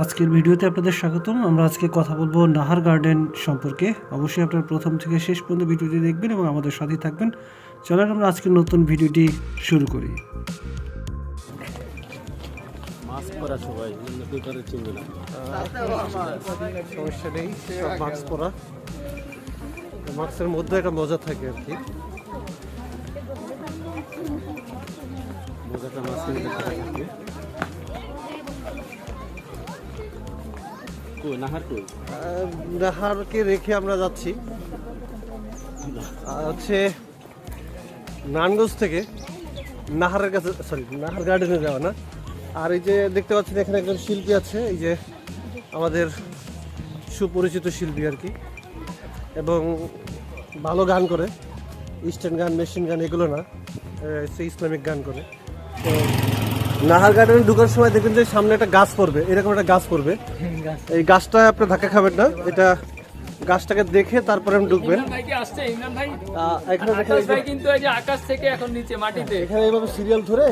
আজকের ভিডিওতে আপনাদের স্বাগতম। আমরা আজকে কথা বলবো নাহার গার্ডেন সম্পর্কে। অবশ্যই আপনারা প্রথম থেকে শেষ পর্যন্ত ভিডিওটি দেখবেন এবং আমাদের সাথেই থাকবেন। চলেন আমরা আজকের নতুন ভিডিওটি শুরু করি। সমস্যা নেই, সব মাস্ক পরা। মাস্কের মধ্যে একটা মজা থাকে আর কি। মজাটা মাস্কের মধ্যে থাকে। নাহারকে রেখে আমরা যাচ্ছি হচ্ছে নারায়ণগঞ্জ থেকে নাহারের কাছে, নাহার গার্ডেনে যাওয়া না। আর এই যে দেখতে পাচ্ছেন এখানে একজন শিল্পী আছে, এই যে আমাদের সুপরিচিত শিল্পী আর কি, এবং ভালো গান করে, ইস্টার্ন গান, মেশিন গান এগুলো না, সে ইসলামিক গান করে। তো নাহার গার্ডেনে ঢুকার সময় দেখবেন যে সামনে একটা গাছ পড়বে, এরকম একটা গাছ পড়বে। এই গাছটা আপনি ধাক্কা খাবেন না, এটা গাছটাকে দেখে তারপরে ঢুকবেন। এখানে এইভাবে সিরিয়াল ধরে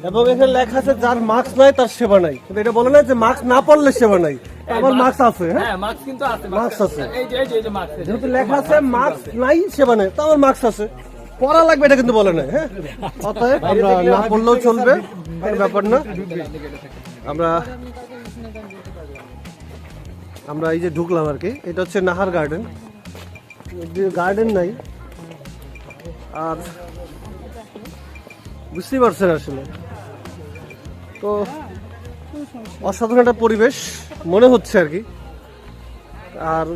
এবং এখানে লেখা আছে যার মাস্ক নাই তার সেবা নাই, কিন্তু এটা বলে না যে মাস্ক না পড়লে সেবা নাই। আমার মাস্ক আছে, হ্যাঁ মাস্ক আছে, যেহেতু লেখা আছে মাস্ক নাই সেবা নাই, তো আমার মাস্ক আছে, পড়া লাগবে এটা কিন্তু বলে নাই। হ্যাঁ, অতএব আমরা না পড়লেও চলবে, ব্যাপার না। আমরা এই যে ঢুকলাম আর কি, এটা হচ্ছে নাহার গার্ডেন। গার্ডেন নাই, আর বুঝতেই পারছেন আসলে তো অসাধারণ একটা পরিবেশ মনে হচ্ছে আর কি। আর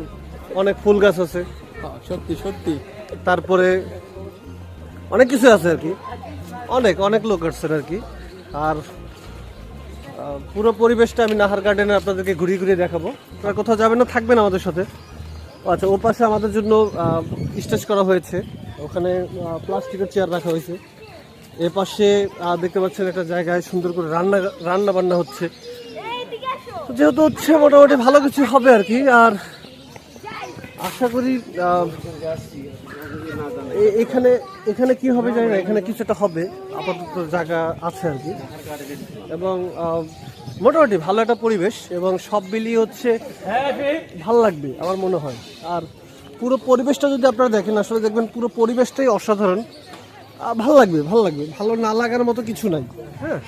অনেক ফুল গাছ আছে, সত্যি সত্যি, তারপরে অনেক কিছু আছে আর কি, অনেক অনেক লোক আসছে আর কি। আর পুরো পরিবেশটা আমি নাহার গার্ডেনে আপনাদেরকে ঘুরিয়ে ঘুরিয়ে দেখাবো। আপনারা কোথাও যাবেন না, থাকবেন আমাদের সাথে। আচ্ছা, ও পাশে আমাদের জন্য স্টেজ করা হয়েছে, ওখানে প্লাস্টিকের চেয়ার রাখা হয়েছে। এ পাশে দেখতে পাচ্ছেন একটা জায়গায় সুন্দর করে রান্না বান্না হচ্ছে, যেহেতু হচ্ছে মোটামুটি ভালো কিছু হবে আর কি। আর আশা করি এখানে এখানে কি হবে জানি না, এখানে কিছুটা হবে, আপাতত জায়গা আছে আর কি। এবং মোটামুটি ভালো একটা পরিবেশ, এবং সব মিলিয়ে হচ্ছে ভালো লাগবে আমার মনে হয়। আর পুরো পরিবেশটা যদি আপনারা দেখেন, আসলে দেখবেন পুরো পরিবেশটাই অসাধারণ, ভালো লাগবে ভালো লাগবে, ভালো না লাগার মতো কিছু নাই। হ্যাঁ,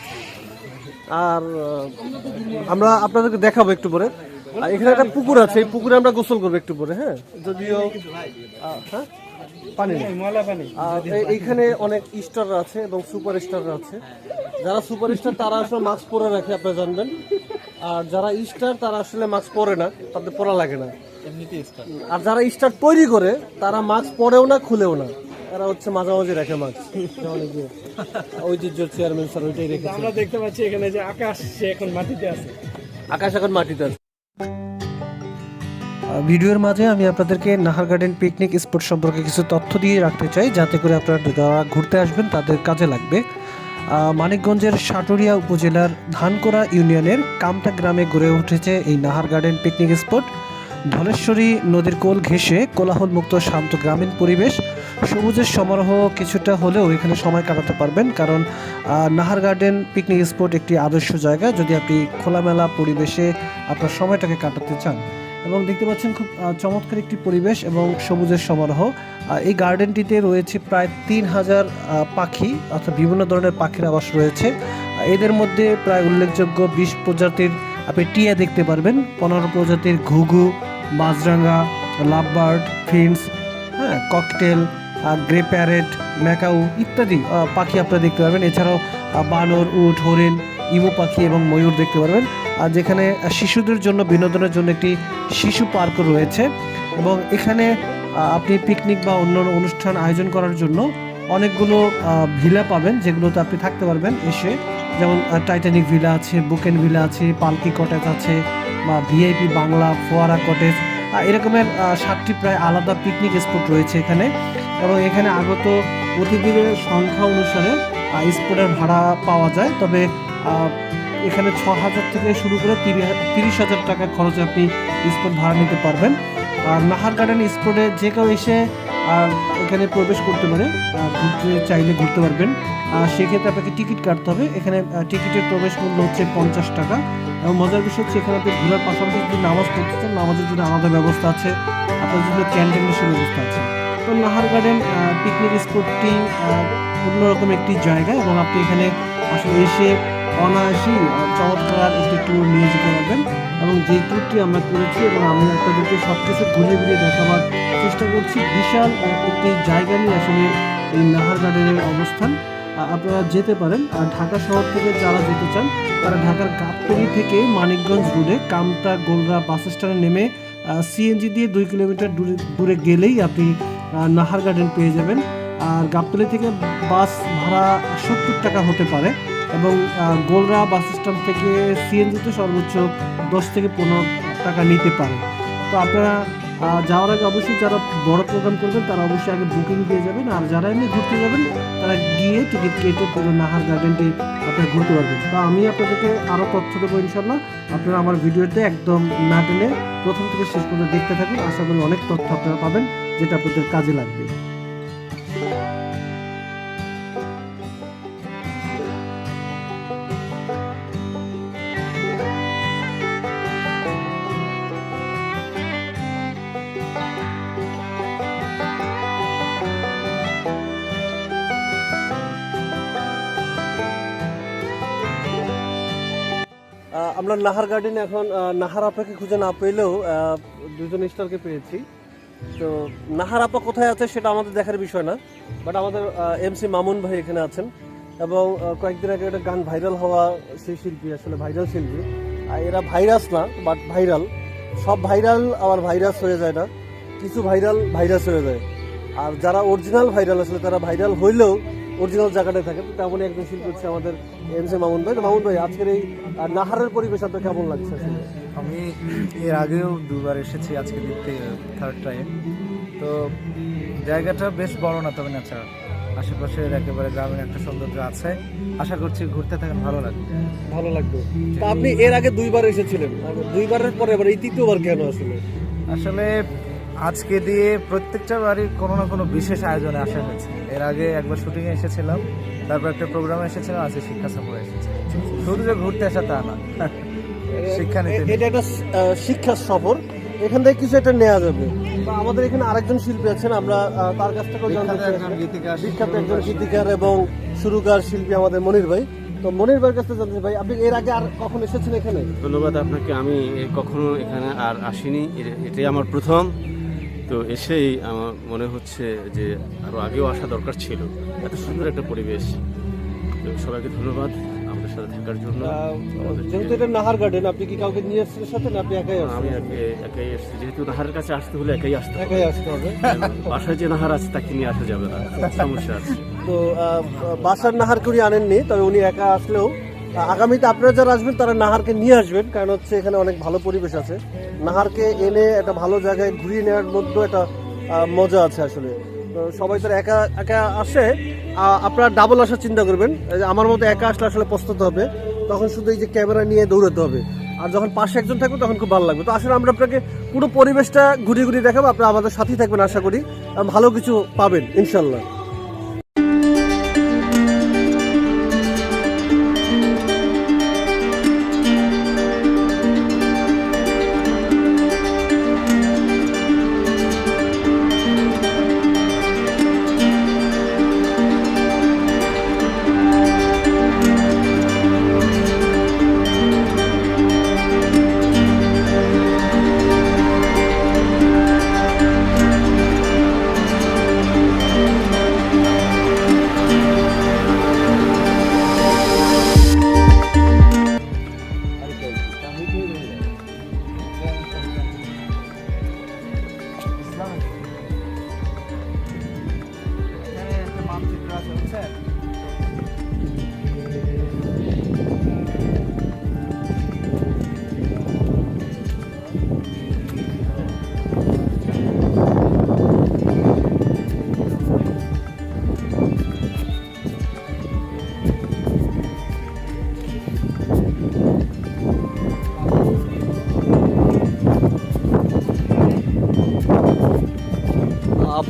আর আমরা আপনাদেরকে দেখাবো একটু পরে। এখানে একটা পুকুর আছে, এই পুকুরে আমরা গোসল করবো একটু পরে। হ্যাঁ, যদিও হ্যাঁ পানি নেই, এইখানে অনেক স্টাররা আছে এবং সুপার স্টাররা আছে। যারা সুপার স্টার তারা আসলে মাস্ক পরে রাখে, আপনারা জানবেন। আর যারা স্টার তারা আসলে মাস্ক পরে না, তাদের পরা লাগে না। আর যারা স্টার তৈরি করে তারা মাস্ক পরেও না, খুলেও না, তারা হচ্ছে মাঝামাঝি রাখে মাস্ক। ঐতিহ্য চেয়ারম্যান স্যার ওইটাই রেখেছে। আমরা দেখতে পাচ্ছি এখানে যে আকাশ এখন মাটিতে আছে, আকাশ এখন মাটিতে আছে। ভিডিওর মাঝে আমি আপনাদেরকে নাহার গার্ডেন পিকনিক স্পট সম্পর্কে কিছু তথ্য দিয়ে রাখতে চাই, যাতে করে আপনারা যারা ঘুরতে আসবেন তাদের কাজে লাগবে। মানিকগঞ্জের সাটুরিয়া উপজেলার ধানকোড়া ইউনিয়নের কামতা গ্রামে গড়ে উঠেছে এই Nahar garden picnic spot. Dhaleshwari নদীর কোল ঘেঁষে কোলাহলমুক্ত শান্ত গ্রামীণ পরিবেশ, সবুজের সমারোহ কিছুটা হলেও এখানে সময় কাটাতে পারবেন, কারণ নাহার গার্ডেন পিকনিক স্পট একটি আদর্শ জায়গা যদি আপনি খোলামেলা পরিবেশে আপনার সময়টাকে কাটাতে চান। এবং দেখতে পাচ্ছেন খুব চমৎকার একটি পরিবেশ এবং সবুজের সমারোহ। এই গার্ডেনটিতে রয়েছে প্রায় 3000 পাখি, অর্থাৎ বিভিন্ন ধরনের পাখির আবাস রয়েছে। এদের মধ্যে প্রায় উল্লেখযোগ্য 20 প্রজাতির আপনি টিয়া দেখতে পারবেন, 15 প্রজাতির ঘুঘু, মাছরাঙা, লাভবার্ড, ফিন্স, হ্যাঁ, ককটেল, গ্রে প্যারেট, ম্যাকাউ ইত্যাদি পাখি আপনারা দেখতে পারবেন। এছাড়াও বানর, উট, হরিণ, ইমু পাখি এবং ময়ূর দেখতে পারবেন। আর যেখানে শিশুদের জন্য বিনোদনের জন্য একটি শিশু পার্কও রয়েছে। এবং এখানে আপনি পিকনিক বা অন্য অনুষ্ঠান আয়োজন করার জন্য অনেকগুলো ভিলা পাবেন, যেগুলোতে আপনি থাকতে পারবেন এসে। যেমন টাইটানিক ভিলা আছে, বুকেন ভিলা আছে, পালকি কটেজ আছে, বা ভিআইপি বাংলা, ফোয়ারা কটেজ, এরকমের 7টি প্রায় আলাদা পিকনিক স্পট রয়েছে এখানে। এবং এখানে আগত অতিথিদের সংখ্যা অনুসারে স্পটের ভাড়া পাওয়া যায়, তবে এখানে 6000 থেকে শুরু করে 30,000 টাকা খরচে আপনি স্পট ভাড়া নিতে পারবেন। আর নাহার গার্ডেন স্পটে যে কেউ এসে এখানে প্রবেশ করতে পারে, ঘুরতে চাইলে ঘুরতে পারবেন। সেক্ষেত্রে আপনাকে টিকিট কাটতে হবে। এখানে টিকিটের প্রবেশ মূল্য হচ্ছে 50 টাকা। এবং মজার বিষয় হচ্ছে এখানে আপনি ঘোরার পাশাপাশি যদি নামাজ পড়তে চান, নামাজের জন্য আলাদা ব্যবস্থা আছে, আপনার জন্য ক্যান্টিনের সুব্যবস্থা আছে। তো নাহার গার্ডেন পিকনিক স্পটটি অন্যরকম একটি জায়গা এবং আপনি এখানে আসলে এসে অনায়াসেই চমৎকার একটি ট্যুর নিয়ে যেতে পারবেন। এবং যেই ট্যুরটি আমরা করেছি এবং আমি আপনাদেরকে সব কিছু ঘুরিয়ে ঘুরিয়ে দেখাবার চেষ্টা করছি, বিশাল একটি জায়গা নিয়ে আসলে এই নাহার গার্ডেনের অবস্থান। আপনারা যেতে পারেন। আর ঢাকা শহর থেকে যারা যেতে চান তারা ঢাকার গাবতলী থেকে মানিকগঞ্জ রোডে কামতা গোলরা বাস স্ট্যান্ডে নেমে সিএনজি দিয়ে 2 কিলোমিটার দূরে গেলেই আপনি নাহার গার্ডেন পেয়ে যাবেন। আর গাবতলী থেকে বাস ভাড়া 70 টাকা হতে পারে এবং গোলরা বাস স্ট্যান্ড থেকে সিএনজিতে সর্বোচ্চ 10 থেকে 15 টাকা নিতে পারে। তো আপনারা যাওয়ার আগে অবশ্যই যারা বড় প্রোগ্রাম করবেন তারা অবশ্যই আগে বুকিং দিয়ে যাবেন। আর যারা এমনি ঘুরতে যাবেন তারা গিয়ে টিকিট কেটে পুরো নাহার গার্ডেনটি আপনারা ঘুরতে পারবেন। তো আমি আপনাদেরকে আরও তথ্য দেবো ইনশাল্লাহ। আপনারা আমার ভিডিওতে একদম না টেনে প্রথম থেকে শেষ পর্যন্ত দেখতে থাকুন। আশা করি অনেক তথ্য আপনারা পাবেন যেটা আপনাদের কাজে লাগবে। আমরা নাহার গার্ডেনে এখন নাহার আপাকে খুঁজে না পেলেও দুজন স্টারকে পেয়েছি। তো নাহার আপা কোথায় আছে সেটা আমাদের দেখার বিষয় না, বাট আমাদের এমসি মামুন ভাই এখানে আছেন এবং কয়েকদিন আগে একটা গান ভাইরাল হওয়া সেই শিল্পী, আসলে ভাইরাল শিল্পী। আর এরা ভাইরাস না বাট ভাইরাল। সব ভাইরাল আবার ভাইরাস হয়ে যায় না, কিছু ভাইরাল ভাইরাস হয়ে যায়। আর যারা অরিজিনাল ভাইরাল আসলে তারা ভাইরাল হইলেও অরিজিনাল জায়গাটায় থাকে। তো তেমনই একজন শিল্পী হচ্ছে আমাদের এমসি মামুন ভাই। তো মামুন ভাই, আজকের এই নাহারের পরিবেশ আপনার কেমন লাগছে আসলে? আমি এর আগেও দুবার এসেছি, আজকে থার্ড টাইম। তো জায়গাটা বেশ বড় না, তবে ন্যাচারাল। আশেপাশের একেবারে গ্রামীণ একটা সৌন্দর্য আছে। আশা করছি ঘুরতে থাকেন ভালো লাগবে। ভালো লাগবে। তা আপনি এর আগে 2 বার এসেছিলেন, 2 বারের পরে এবার এই 3য় কেন আসলে? আসলে আজকে দিয়ে প্রত্যেকটা বাড়ি কোনো না কোনো বিশেষ আয়োজনে আসা হয়েছে। এর আগে একবার শুটিংয়ে এসেছিলাম, তারপর একটা প্রোগ্রামে এসেছিলাম, আজকে শিক্ষা সফরে এসেছি। শুধু যে ঘুরতে আসা তা না, শিক্ষা নিতে। এটা একটা শিক্ষা সফর, এখান থেকে কিছু একটা নেওয়া যাবে। বা আমাদের এখানে আরেকজন শিল্পী আছেন, আমরা তার কাছ থেকেও জানতে চাই। বিখ্যাত একজন গীতিকার এবং সুরকার শিল্পী আমাদের মনির ভাই। তো মনির ভাইয়ের কাছে জানতে চাই, ভাই আপনি এর আগে আর কখন এসেছেন এখানে? ধন্যবাদ আপনাকে। আমি কখনো এখানে আর আসিনি, এটাই আমার প্রথম। তো এসেই আমার মনে হচ্ছে যে আরও আগেও আসা দরকার ছিল। এত সুন্দর একটা পরিবেশ। তো সবাইকে ধন্যবাদ আমাদের সাথে থাকার জন্য। যেহেতু এটা নাহার গার্ডেন, আপনি কি কাউকে নিয়ে এসেছেন সাথে না আপনি একাই আসছেন? আমি একাই এসেছি, যেহেতু নাহারের কাছে আসতে হলে একাই আসতে হবে। একাই আসতে হবে। বাসায় যে নাহার আছে তাকে নিয়ে আসা যাবে না, সমস্যা আছে। তো বাসার নাহারকে উনি আনেননি, তবে উনি একা আসলেও আগামীতে আপনারা যারা আসবেন তারা নাহারকে নিয়ে আসবেন, কারণ হচ্ছে এখানে অনেক ভালো পরিবেশ আছে। নাহারকে এনে একটা ভালো জায়গায় ঘুরিয়ে নেওয়ার মধ্যে একটা মজা আছে আসলে। তো সবাই তো একা একা আসে, আপনারা ডাবল আসার চিন্তা করবেন। আমার মতো একা আসলে আসলে পস্তাতে হবে, তখন শুধু এই যে ক্যামেরা নিয়ে দৌড়াতে হবে। আর যখন পাশে একজন থাকবে তখন খুব ভালো লাগবে। তো আসলে আমরা আপনাকে পুরো পরিবেশটা ঘুরিয়ে ঘুরিয়ে দেখাবো, আপনারা আমাদের সাথেই থাকবেন। আশা করি ভালো কিছু পাবেন ইনশাল্লাহ।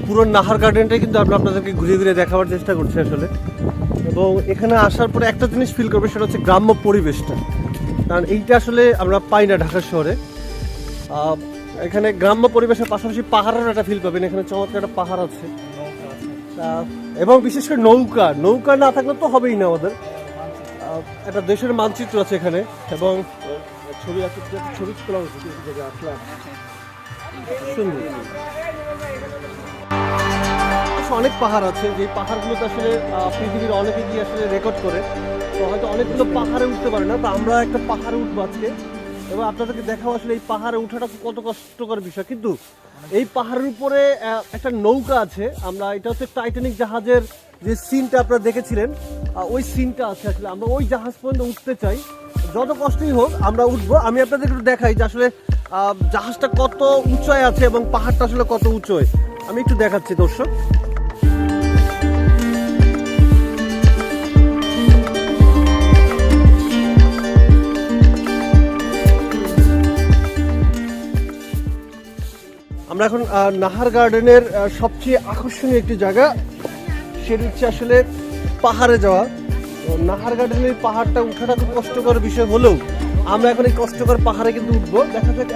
পুরো নাহার গার্ডেনটাই কিন্তু আমরা আপনাদেরকে ঘুরে ঘুরে দেখাবার চেষ্টা করছি আসলে। এবং এখানে আসার পরে একটা জিনিস ফিল করবে, সেটা হচ্ছে গ্রাম্য পরিবেশটা। কারণ এইটা আসলে আমরা পাই না ঢাকা শহরে। এখানে গ্রাম্য পরিবেশের পাশাপাশি পাহাড়ের একটা ফিল পাবেন। এখানে চমৎকার একটা পাহাড় আছে, এবং বিশেষ করে নৌকা না থাকলে তো হবেই না আমাদের। একটা দেশের মানচিত্র আছে এখানে, এবং ছবি আছে, ছবি তোলা হচ্ছে সুন্দর। অনেক পাহাড় আছে, যে পাহাড়গুলোতে আসলে পৃথিবীর অনেকে গিয়ে আসলে রেকর্ড করে, তো হয়তো অনেকগুলো পাহাড়ে উঠতে পারে না। তো আমরা একটা পাহাড়ে উঠবো আজকে, এবং আপনাদেরকে দেখাও আসলে এই পাহাড়ে ওঠাটা কত কষ্টকর বিষয়। কিন্তু এই পাহাড়ের উপরে একটা নৌকা আছে, আমরা এটা হচ্ছে টাইটানিক জাহাজের যে সিনটা আপনারা দেখেছিলেন, ওই সিনটা আছে। আসলে আমরা ওই জাহাজ পর্যন্ত উঠতে চাই, যত কষ্টই হোক আমরা উঠবো। আমি আপনাদের একটু দেখাই যে আসলে জাহাজটা কত উঁচায় আছে এবং পাহাড়টা আসলে কত উঁচুয়, আমি একটু দেখাচ্ছি দর্শক। আমরা এখন নাহার গার্ডেনের সবচেয়ে আকর্ষণীয় একটি জায়গা, সেটা হচ্ছে আসলে পাহাড়ে যাওয়া। তো নাহার গার্ডেনের পাহাড়টা উঠাটা খুব কষ্টকর বিষয় হলেও আমরা এখন এই কষ্টকর পাহাড়ে কিন্তু উঠবো। দেখা যাক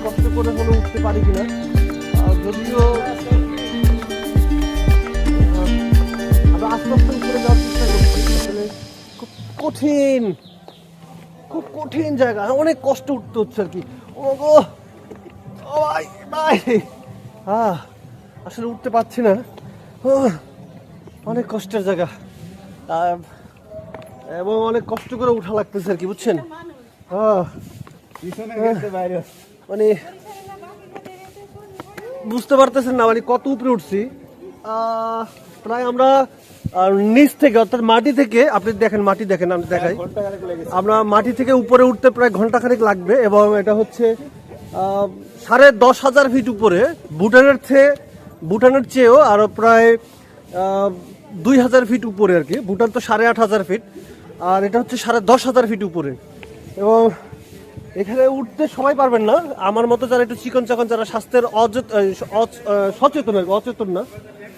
কষ্ট করে হলেও উঠতে পারি কিনা। যদিও আমরা আস্তে আস্তে উপরে যাওয়ার চেষ্টা করছি, আসলে খুব কঠিন জায়গা, অনেক কষ্ট উঠতে হচ্ছে আর কি। আসলে উঠতে পারছি না, অনেক কষ্টের জায়গা, এবং অনেক কষ্ট করে উঠা লাগতেছে আর কি, বুঝছেন। মানে বুঝতে পারতেছেন না মানে কত উপরে উঠছি। প্রায় আমরা নিচ থেকে, অর্থাৎ মাটি থেকে, আপনি দেখেন মাটি দেখেন, আমি দেখাই, আমরা মাটি থেকে উপরে উঠতে প্রায় ঘন্টাখানেক লাগবে। এবং এটা হচ্ছে 10,500 ফিট উপরে, ভুটানের চেয়েও আরো প্রায় 2,000 ফিট উপরে আর কি। ভুটান তো 8,500 ফিট, আর এটা হচ্ছে 10,500 ফিট উপরে। এবং এখানে উঠতে সবাই পারবেন না, আমার মতো যারা একটু চিকন চাকন, যারা স্বাস্থ্যের সচেতন আর কি, অচেতন না,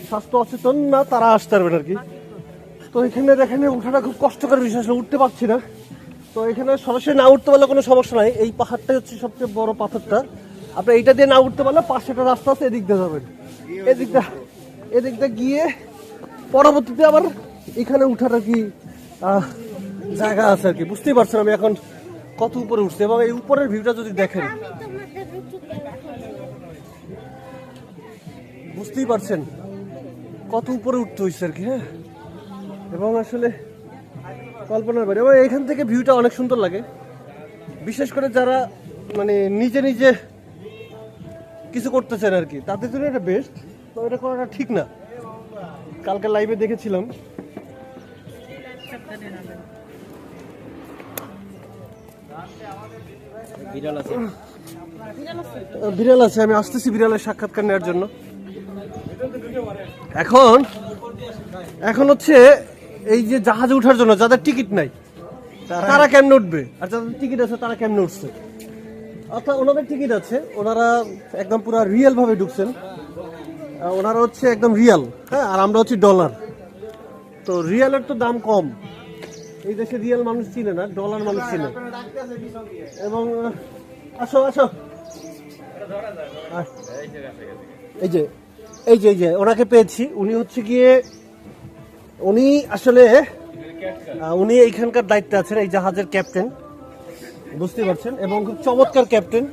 স্বাস্থ্য অচেতন না, তারা আসতে পারবেন আর কি। তো এখানে উঠাটা খুব কষ্টকর বিষয়, উঠতে পারছি না। তো এখানে সরাসরি না উঠতে পারলে কোনো সমস্যা নাই, এই পাহাড়টাই হচ্ছে সবচেয়ে বড় পাথরটা। আপনি এইটা দিয়ে না উঠতে পারলে পাশে একটা রাস্তা আছে, এদিক দিয়ে যাবেন, এদিকটা গিয়ে পরবর্তীতে আবার এখানে উঠার আর কি জায়গা আছে আর কি। বুঝতেই পারছেন আমি এখন কত উপরে উঠছি, এবং এই উপরের ভিউটা যদি দেখেন বুঝতেই পারছেন কত উপরে উঠতে হয়েছে আর কি। হ্যাঁ, এবং আসলে কল্পনার বাইরে। এবং এখান থেকে ভিউটা অনেক সুন্দর লাগে, বিশেষ করে যারা মানে নিজে কিছু করতেছেন আর কি, তাদের জন্য এটা বেস্ট। তো এটা করাটা ঠিক না, কালকে লাইভে দেখেছিলাম। বিড়াল আছে, আমি আসতেছি বিড়ালের সাক্ষাৎকার নেওয়ার জন্য। এখন হচ্ছে এই যে জাহাজে ওঠার জন্য যাদের টিকিট নাই তারা কেমনে উঠবে, আর যাদের টিকিট আছে তারা কেমনে উঠছে। অর্থাৎ ওনাদের টিকিট আছে, ওনারা একদম পুরো রিয়েল ভাবে ঢুকছেন, ওনারা হচ্ছে একদম রিয়াল। হ্যাঁ, আর আমরা হচ্ছে ডলার। তো রিয়ালের তো দাম কম, এই দেশে রিয়াল মানুষ চিনে না, ডলার মানুষ চিনে। এবং আসো এই যে ওনাকে পেয়েছি। উনি হচ্ছে গিয়ে উনি এইখানকার দায়িত্বে আছেন, এই জাহাজের ক্যাপ্টেন, বুঝতে পারছেন। এবং খুব চমৎকার ক্যাপ্টেন,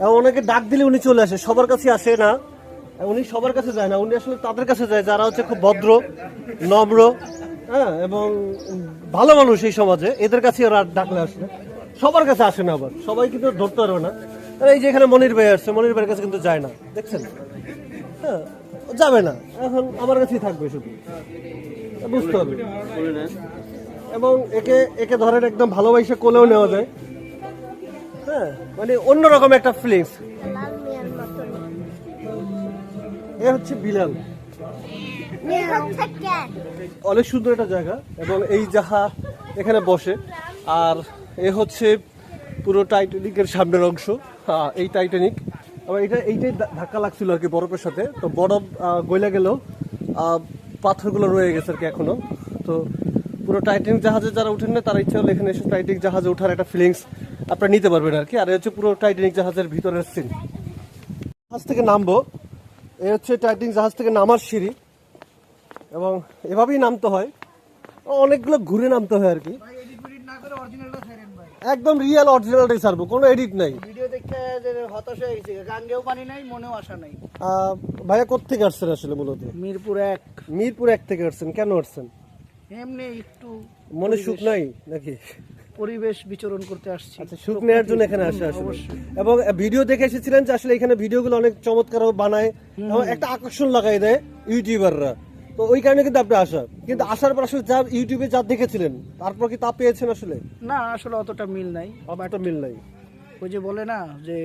এবং ওনাকে ডাক দিলে উনি চলে আসে, সবার কাছে আসে না, উনি সবার কাছে যায় না, উনি আসলে তাদের কাছে যায় যারা হচ্ছে খুব ভদ্র, নম্র, হ্যাঁ, এবং ভালো মানুষ এই সমাজে, এদের কাছে ওরা ডাকলে আসে, সবার কাছে আসে না। আবার সবাই কিন্তু ধরতে পারবে না। এই যে এখানে মনির ভাই আসছে, মনির ভাইয়ের কাছে কিন্তু যায় না, দেখছেন। হ্যাঁ, যাবে না, এখন আমার কাছেই থাকবে শুধু, বুঝতে হবে। এবং একে ধরেন একদম ভালোবাসা কোলেও নেওয়া যায়। হ্যাঁ, মানে অন্যরকম একটা ফিলিংস। এ হচ্ছে বিলাল, অনেক সুন্দর একটা জায়গা। এবং এই জাহাজ এখানে বসে, আর এ হচ্ছে পুরো টাইটানিকের সামনের অংশ। এই টাইটানিক, আবার এইটাই ধাক্কা লাগছিল আর কি বরফের সাথে। তো বরফ গলে গেলেও পাথরগুলো রয়ে গেছে আর কি এখনো। তো পুরো টাইটানিক জাহাজে যারা উঠেন না তারা ইচ্ছা হলে এখানে এসে টাইটানিক জাহাজে ওঠার একটা ফিলিংস আপনারা নিতে পারবেন আর কি। আর এই হচ্ছে পুরো টাইটানিক জাহাজের ভিতরের সিন। জাহাজ থেকে নামবো, এই হচ্ছে টাইটানিক জাহাজ থেকে নামার সিঁড়ি, এবং এভাবেই নামতে হয়, অনেকগুলো ঘুরে নামতে হয় আর কি। একদম রিয়েল অরিজিনালটাই ছাড়বো, কোনো এডিট নাই। ভিডিও দেখতে হতাশ হয়ে গেছি, গাঙ্গেও পানি নাই, মনেও আসা নাই। ভাইয়া কোত্থেকে আসছেন আসলে? মূলত মিরপুর 1 মিরপুর 1 থেকে আসছেন। কেন আসছেন? এমনি একটু মনে সুখ নাই নাকি? পরিবেশ বিচরণ করতে আসছি। আচ্ছা, সুখ নেওয়ার জন্য এখানে আসা আসলে। এবং ভিডিও দেখে এসেছিলেন যে আসলে এখানে ভিডিওগুলো অনেক চমৎকার বানায় এবং একটা আকর্ষণ লাগাই দেয় ইউটিউবাররা, তো ওই কারণে কিন্তু আপনি আসা। কিন্তু আসার পর আসলে যা ইউটিউবে যা দেখেছিলেন তারপর কি তা পেয়েছেন আসলে? না, আসলে অতটা মিল নাই। একটা মিল নাই। ওই যে বলে না যে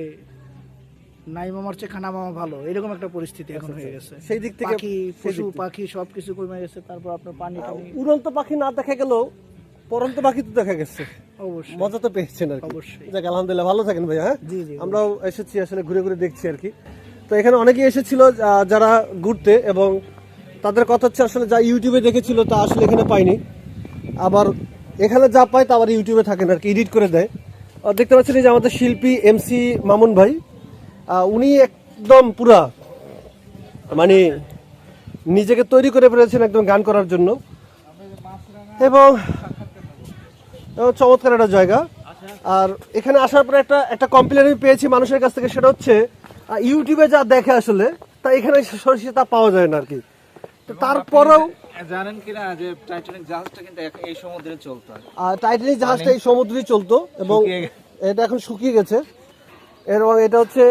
নাই মামার চেয়ে খানা মামা ভালো, এরকম একটা পরিস্থিতি এখন হয়ে গেছে। সেই দিক থেকে পাখি, পশু পাখি সবকিছু কমে গেছে। তারপর আপনার পানি টানি, উড়ন্ত পাখি না দেখা গেলেও পরন্ত পাখি তো দেখা গেছে। অবশ্যই মজা তো পেয়েছেন আর কি। অবশ্যই। যাক, আলহামদুলিল্লাহ, ভালো থাকেন ভাই। হ্যাঁ, জি জি। আমরাও এসেছি আসলে, ঘুরে ঘুরে দেখছি আর কি। তো এখানে অনেকেই এসেছিল যারা ঘুরতে, এবং তাদের কথা হচ্ছে আসলে যা ইউটিউবে দেখেছিল তা আসলে এখানে পাইনি। আবার এখানে যা পায় তা আবার ইউটিউবে থাকে না আর কি, এডিট করে দেয়। আর দেখতে পাচ্ছেন এই যে আমাদের শিল্পী MC মামুন ভাই, উনি একদম পুরা মানে নিজেকে তৈরি করে ফেলেছেন একদম গান করার জন্য, এবং চমৎকার একটা জায়গা। আর এখানে আসার পরে একটা কমপ্লেন আমি পেয়েছি মানুষের কাছ থেকে, সেটা হচ্ছে ইউটিউবে যা দেখে আসলে তা এখানে সরাসরি তা পাওয়া যায় না আর কি। তো তারপরেও জানেন কিনা যে টাইটানিক জাহাজটা কিন্তু এই সমুদ্রে চলতো। টাইটানিক জাহাজটা এই সমুদ্রেই চলতো, এবং এটা এখন শুকিয়ে গেছে। এবং এটা হচ্ছে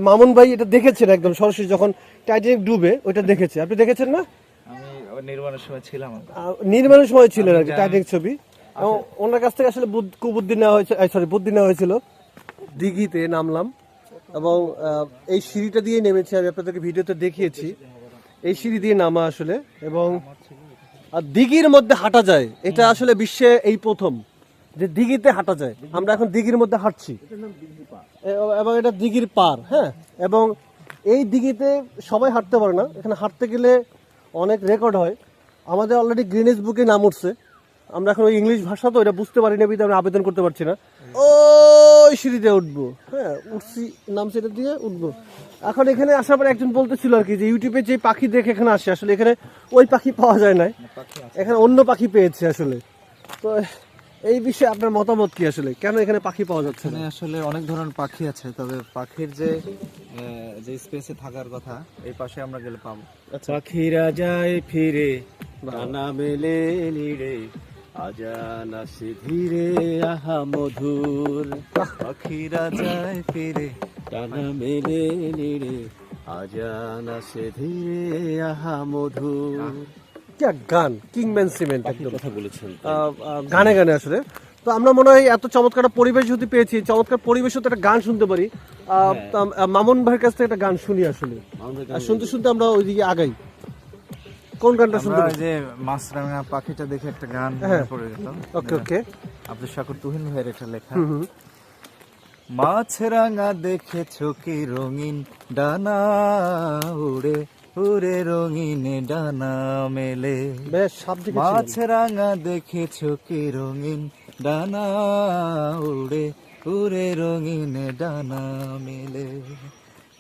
মামুন ভাই এটা দেখেছেন একদম সরাসরি যখন টাইটানিক ডুবে, ওইটা দেখেছে। আপনি দেখেছেন না? আমি নির্মাণের সময় ছিলাম, নির্মাণের সময় ছিলেন আর কি টাইটানিক ছবি। এবং ওনার কাছ থেকে আসলে বুদ্ধি নেওয়া হয়েছে, বুদ্ধি নেওয়া হয়েছিল। দিঘিতে নামলাম, এবং এই সিঁড়িটা দিয়ে নেমেছি, আমি আপনাদেরকে ভিডিওতে দেখিয়েছি। এই সিঁড়ি দিয়ে নামা আসলে, এবং দিঘির মধ্যে হাঁটা যায়, এটা আসলে বিশ্বে এই প্রথম যে দিঘিতে হাঁটা যায়। আমরা এখন দিঘির মধ্যে হাঁটছি, এবং এটা দিঘির পার। হ্যাঁ, এবং এই দিঘিতে সবাই হাঁটতে পারে না, এখানে হাঁটতে গেলে অনেক রেকর্ড হয়। আমাদের অলরেডি গ্রিনিস বুকে নাম উঠছে। আমরা এখন ওই ইংলিশ ভাষা তো এটা বুঝতে পারি না, বিধে আমরা আবেদন করতে পারছি না। ওই সিঁড়িতে উঠবো, হ্যাঁ উঠছি, নাম সেটা দিয়ে উঠবো। এখন এখানে আসার পরে একজন বলতেছিল আর কি যে ইউটিউবে যে পাখি দেখে এখানে আসে, আসলে এখানে ওই পাখি পাওয়া যায় না, এখানে অন্য পাখি পেয়েছে আসলে। তো এই বিষয়ে আপনার মতামত কি আসলে, কেন এখানে পাখি পাওয়া যাচ্ছে না? আসলে অনেক ধরনের পাখি আছে, তবে পাখির যে স্পেসে থাকার কথা এই পাশে আমরা গেলে পাবো। পাখিরা যায় ফিরে, ডানা মেলে নিড়ে, আজান আসে ধীরে, আহা মধুর। পাখিরা যায় ফিরে, ডানা মেলে নিড়ে, আজান আসে ধীরে, আহা মধুর। কি এক গান, কিংম্যান সিমেন্ট একদম কথা বলেছেন। গানে গানে আসলে। তো আমরা মনে হয় এত চমৎকার একটা পরিবেশ যদি পেয়েছি, চমৎকার পরিবেশে তো একটা গান শুনতে পারি। তো মামুন ভাইয়ের কাছ থেকে একটা গান শুনি আসলে, আর শুনতে শুনতে আমরা ওইদিকে আগাই। কোন গানটা শুনতে আমরা যে মাছরাঙা পাখিটা দেখে একটা গান মনে পড়ে গেল। ওকে ওকে, আব্দুল শাকুর তুহিন ভাইয়ের এটা লেখা। মাছরাঙা দেখেছো কি রঙিন ডানা উড়ে উড়ে, রঙিন ডানা মেলে। বেশ সাবধানে। মাছরাঙা দেখেছো কি রঙিন ডানা উড়ে উড়ে, রঙিন ডানা মেলে।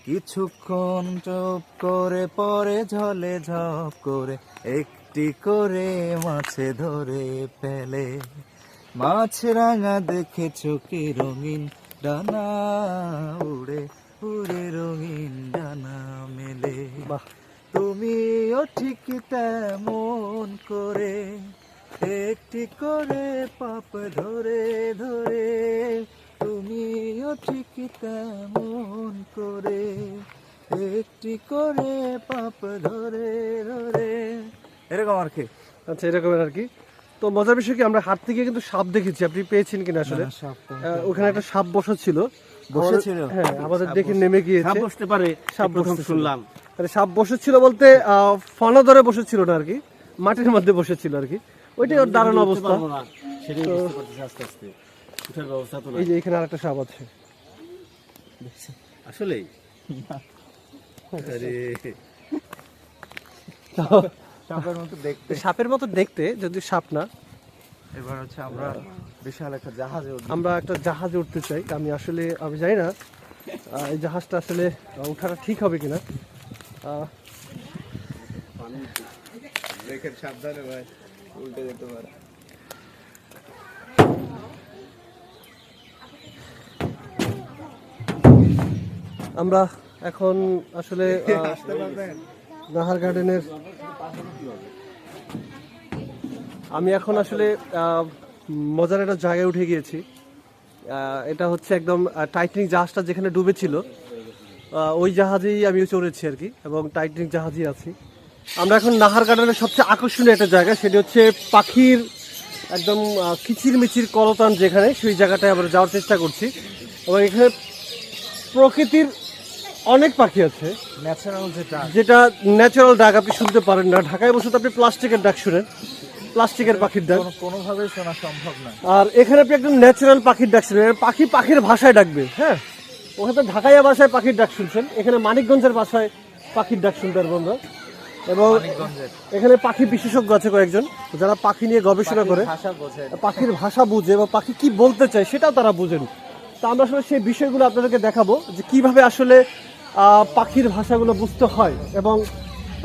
কিছুক্ষণ চুপ করে পরে ঝলে ঝপ করে একটি করে মাছে ধরে ফেলে। মাছরাঙা দেখেছো কি রঙিন ডানা উড়ে উড়ে, রঙিন ডানা মেলে। বাহ, তুমিও ঠিক তেমন করে একটি করে পাপ ধরে ধরে, তুমিও ঠিক তেমন করে একটি করে পাপ ধরে ধরে, এরকম আর কি। আচ্ছা, এরকমের আর কি। তো মজার বিষয় কি, আমরা হাঁটতে গিয়ে কিন্তু সাপ দেখেছি। আপনি পেয়েছেন কিনা আসলে? ওখানে একটা সাপ বসেছিল। হ্যাঁ, আমাদের দেখে নেমে গিয়েছে। বসতে পারে, সাপ প্রথম বসেছিল। শুনলাম। আরে সাপ বসেছিল বলতে ফনা ধরে বসেছিল না আর কি, মাটির মধ্যে বসেছিল আর কি। ওইটাই ওর দারুণ অবস্থা। সেটাই বুঝতে পারতেছি আস্তে আস্তে। উঠার ব্যবস্থা তো এই যে এখানে আরেকটা সাপ আছে। আসলেই। আরে সাপের মতো দেখতে, সাপের মতো দেখতে, যদি সাপ না। এবার হচ্ছে আমরা বিশাল একটা জাহাজে উঠবো। আমরা একটা জাহাজে উঠতে চাই। আমি জানি না এই জাহাজটা আসলে ওঠাটা ঠিক হবে কিনা। দেখেন সাবধানে ভাই, উল্টে যেতে পারে। আমরা এখন আসলে নাহার গার্ডেনের আমি এখন আসলে মজার একটা জায়গায় উঠে গিয়েছি। এটা হচ্ছে একদম টাইটানিক জাহাজটা যেখানে ডুবেছিল ওই জাহাজেই আমি চড়েছি আর কি, এবং টাইটানিক জাহাজই আছি। আমরা এখন নাহার গার্ডেনের সবচেয়ে আকর্ষণীয় একটা জায়গা, সেটি হচ্ছে পাখির একদম কিচিরমিচির কলতান যেখানে, সেই জায়গাটায় আমরা যাওয়ার চেষ্টা করছি। এবং এখানে প্রকৃতির অনেক পাখি আছে, ন্যাচারাল যেটা ন্যাচারাল ডাক আপনি শুনতে পারেন না। ঢাকায় বসে তো আপনি প্লাস্টিকের ডাক শুনেন, প্লাস্টিকের পাখির ডাক, কোনোভাবেই শোনা সম্ভব না। আর এখানে আপনি একদম ন্যাচারাল পাখির ডাক শুনেন। পাখির ভাষায় ডাকবে। হ্যাঁ, ওখানে তো ঢাকাইয়া ভাষায় পাখির ডাক শুনছেন, এখানে মানিকগঞ্জের ভাষায় পাখির ডাক শুনতে পারবেন না। এবং এখানে পাখি বিশেষজ্ঞ আছে কয়েকজন, যারা পাখি নিয়ে গবেষণা করে, পাখির ভাষা বুঝে বা পাখি কি বলতে চায় সেটাও তারা বুঝেন। তা আমরা আসলে সেই বিষয়গুলো আপনাদেরকে দেখাবো, যে কিভাবে আসলে পাখির ভাষাগুলো বুঝতে হয় এবং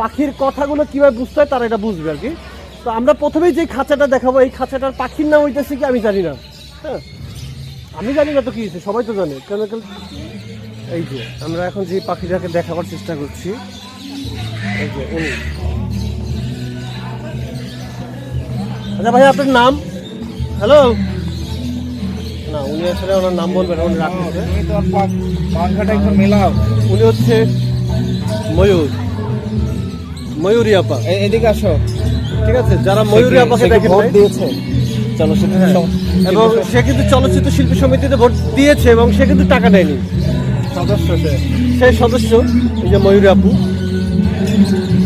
পাখির কথাগুলো কিভাবে বুঝতে হয় তারা এটা বুঝবে আর কি। তো আমরা প্রথমেই যে খাঁচাটা দেখাবো, এই খাঁচাটার পাখির নাম হইতেছে কি আমি জানি না। হ্যাঁ, আমি জানি না তো কি হয়েছে, সবাই তো জানে। কেন এই যে আমরা এখন যে পাখিটাকে দেখাবার চেষ্টা করছি, এই যে উনি। আচ্ছা ভাই, আপনার নাম? হ্যালো। না, উনি আসলে ওনার নাম বলবেন না, উনি রাখতেছে। পাংখাটা একটু মেলাও। উনি হচ্ছে ময়ূরী আপা। এদিকে আসো। ঠিক আছে, যারা ময়ূরী আপাকে দেখেন ভোট দিয়েছে এবং সে কিন্তু চলচ্চিত্র শিল্পী সমিতিতে ভোট দিয়েছে এবং সে কিন্তু টাকা নেয়নি, সদস্য সেই সদস্য এই যে ময়ূরী আপু।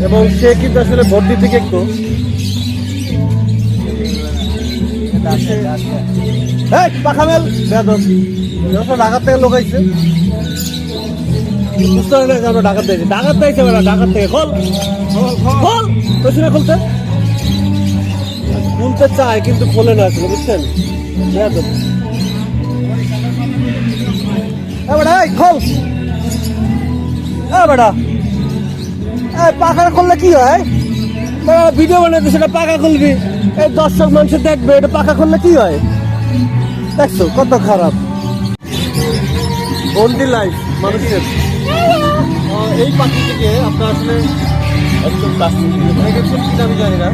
এবং সে কিন্তু আসলে ভোট দিতে একটু পাখামেল ঢাকার থেকে লোক আইছে, বুঝতে পারে না আমরা ঢাকার থেকে ঢাকার থেকে খোল খুলতে খুলতে চায় কিন্তু খোলে না আসলে, বুঝছেন? খোল বেটা, পাখা খুললে কি হয়? ভিডিও বানাতে সেটা পাখা খুলবি, এই দর্শক মানুষ দেখবে, এটা পাখা খুললে কি হয়? দেখছো কত খারাপ বন্দি লাইফ মানুষের। এই পাখিটিকে আপনার আসলে একদম কাছ থেকে দেখেছেন কিনা আমি জানি না।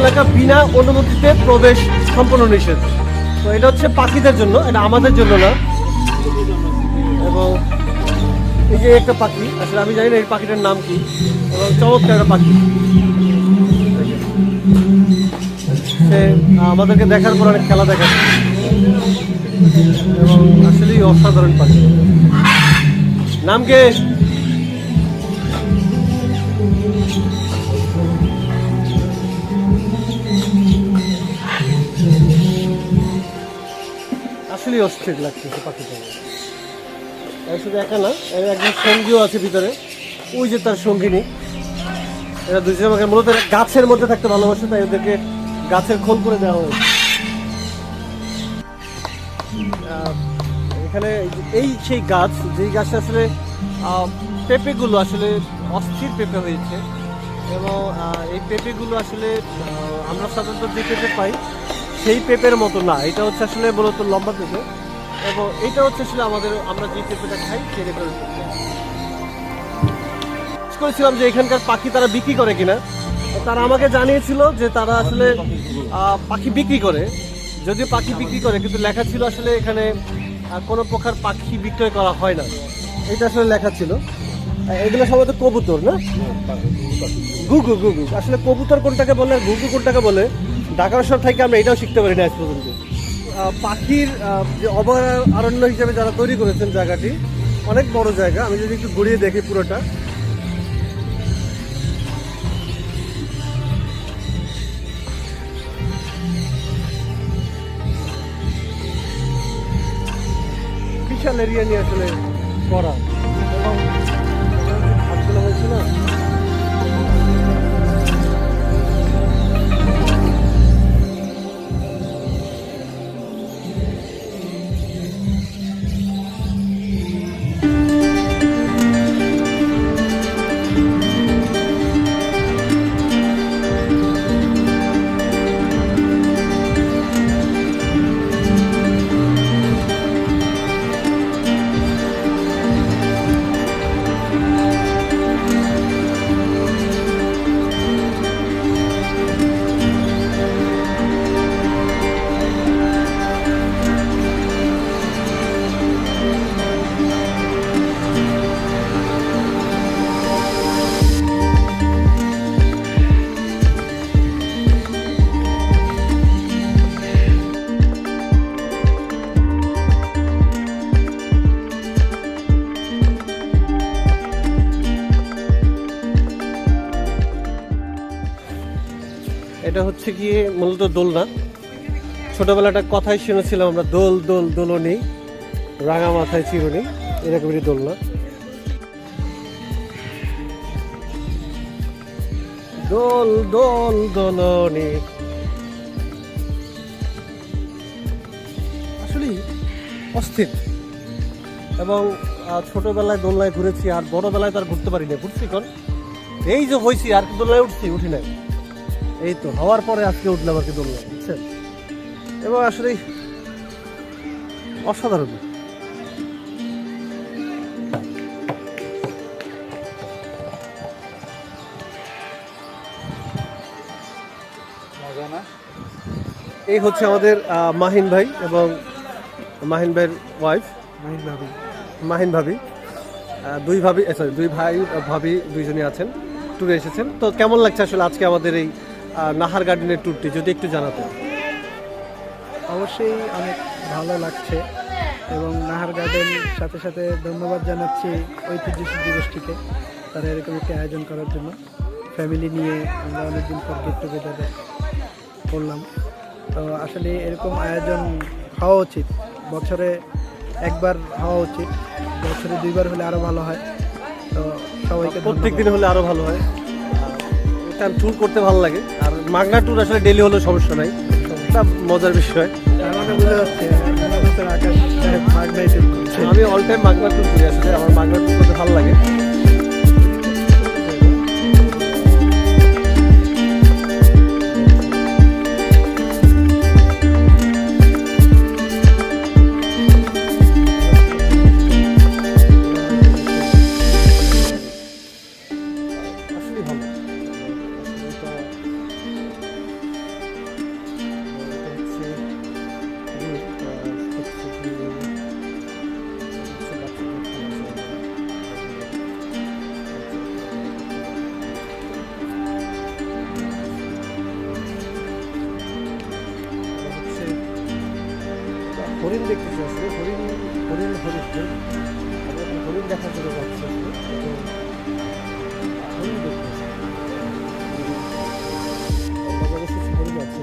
এলাকা বিনা অনুমতিতে প্রবেশ সম্পূর্ণ নিষেধ। তো এটা হচ্ছে পাখিদের জন্য, এটা আমাদের জন্য না। এবং এই যে একটা পাখি, আসলে আমি জানি না এই পাখিটার নাম কি, এবং চমৎকার একটা পাখি। সে আমাদেরকে দেখার পর অনেক খেলা দেখাচ্ছে এবং আসলেই অসাধারণ পাখি। নাম কে? আসলেই অস্থির লাগতেছে পাখিটা। শুধু একা না, একজন সঙ্গীও আছে ভিতরে, ওই যে তার সঙ্গিনী। এরা দুজন আমাকে মূলত গাছের মধ্যে থাকতে ভালোবাসে, তাই ওদেরকে গাছের খোল করে দেওয়া হয়েছে। এখানে এই সেই গাছ, যেই গাছে আসলে পেঁপেগুলো আসলে অস্থির পেঁপে হয়েছে। এবং এই পেঁপেগুলো আসলে আমরা সাধারণত যে পেঁপে পাই সেই পেঁপের মতো না, এটা হচ্ছে আসলে মূলত লম্বা পেঁপে। এবং এটা হচ্ছে আসলে আমরা যে পেঁপেটা খাই সেটা করেছিলাম যে এখানকার পাখি তারা বিক্রি করে কিনা। তারা আমাকে জানিয়েছিল যে তারা আসলে পাখি বিক্রি করে, যদিও পাখি বিক্রি করে, কিন্তু লেখা ছিল আসলে এখানে কোনো প্রকার পাখি বিক্রয় করা হয় না, এটা আসলে লেখা ছিল। এগুলো সম্ভবত কবুতর না, ঘুঘু। আসলে কবুতর কোনটাকে বলে আর ঘুঘু কোনটাকে বলে ঢাকার শহর থেকে আমরা এটাও শিখতে পারি না আজ পর্যন্ত। পাখির যে অভয়ারণ্য হিসেবে যারা তৈরি করেছেন জায়গাটি, অনেক বড় জায়গা। আমি যদি একটু ঘুরিয়ে দেখি পুরোটা, বিশাল এরিয়া নিয়ে আসলে করা, এবং ঘাটগুলো হয়েছে না, এটা হচ্ছে গিয়ে মূলত দোলনা। ছোটবেলাটা কথাই শুনেছিলাম আমরা, দোল দোল দোলনি, রাঙা মাথায় চিরুনি, এরকমই দোলনা। দোল দোল দোলনি আসলেই অস্থির। এবং ছোটবেলায় দোলনায় ঘুরেছি, আর বড়বেলায় তার ঘুরতে পারি না। ঘুরছি কোন এই যে হয়েছি, আর কি দোলনায় উঠি নাই, এই তো হওয়ার পরে আজকে উঠলাম আর কি দোলনায়, বুঝছেন। এবং আসলে অসাধারণ। এই হচ্ছে আমাদের মাহিন ভাই এবং মাহিন ভাইয়ের ওয়াইফ মাহিন ভাবি, দুই ভাই ভাবি দুইজনই আছেন, ট্যুরে এসেছেন। তো কেমন লাগছে আসলে আজকে আমাদের এই নাহার গার্ডেনের ট্যুরটি, যদি একটু জানাতেন। অবশ্যই অনেক ভালো লাগছে, এবং নাহার গার্ডেনের সাথে সাথে ধন্যবাদ জানাচ্ছি ঐতিহ্য শিল্পী গোষ্ঠীকে, তারা এরকম একটি আয়োজন করার জন্য। ফ্যামিলি নিয়ে আমরা অনেকদিন পর গেট টুগেদার করলাম। তো আসলে এরকম আয়োজন হওয়া উচিত, বছরে একবার হওয়া উচিত, বছরে 2বার হলে আরও ভালো হয়। তো সবাইকে প্রত্যেক দিন হলে আরও ভালো হয়। এটা ট্যুর করতে ভালো লাগে, আর মাগনা ট্যুর আসলে ডেলি হলেও সমস্যা নাই, এটা মজার বিষয়। তার মানে বোঝা যাচ্ছে আকাশ সাহেব মাগনাই ট্যুর করছে। আমি অল টাইম মাগনা ট্যুর করি, আসলে আমার মাগনা ট্যুর করতে ভালো লাগে। হরিণ দেখতেছি আসলে, হরিণ দেখার জন্য যাচ্ছি হরিণ দেখতেছি, হরিণ আছে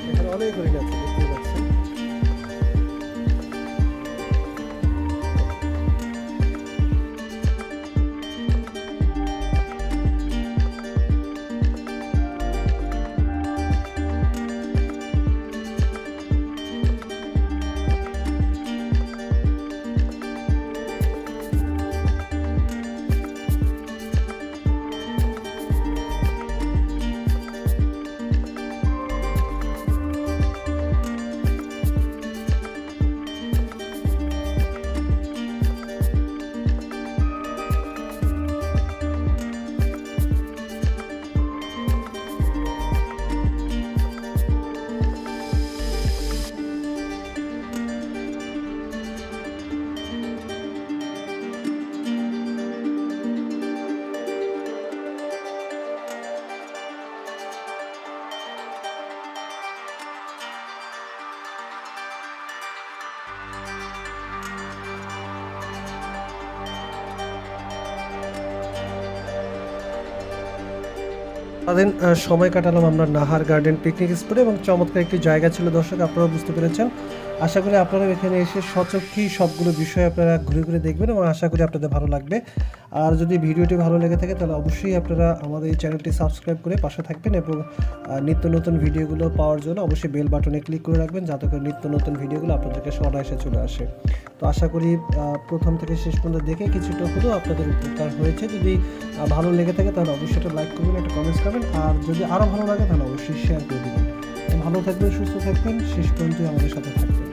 এখানে, অনেক হরিণ আছে দেখতে পাচ্ছেন। সারাদিন সময় কাটালাম আমরা নাহার গার্ডেন পিকনিক স্পটে এবং চমৎকার একটি জায়গা ছিল দর্শক, আপনারা বুঝতে পেরেছেন। আশা করি আপনারা এখানে এসে সচক্ষেই সবগুলো বিষয় আপনারা ঘুরে ঘুরে দেখবেন এবং আশা করি আপনাদের ভালো লাগবে। আর যদি ভিডিওটি ভালো লেগে থাকে তাহলে অবশ্যই আপনারা আমাদের এই চ্যানেলটি সাবস্ক্রাইব করে পাশে থাকবেন এবং নিত্য নতুন ভিডিওগুলো পাওয়ার জন্য অবশ্যই বেল বাটনে ক্লিক করে রাখবেন, যাতে করে নিত্য নতুন ভিডিওগুলো আপনাদেরকে অনায়াসে চলে আসে। তো আশা করি প্রথম থেকে শেষ পর্যন্ত দেখে কিছুটা হলেও আপনাদের উপকার হয়েছে। যদি ভালো লেগে থাকে তাহলে অবশ্যই একটা লাইক করবেন, একটা কমেন্টস করবেন, আর যদি আরও ভালো লাগে তাহলে অবশ্যই শেয়ার করে দেবেন। ভালো থাকবেন, সুস্থ থাকবেন, শেষ পর্যন্ত আমাদের সাথে থাকবেন।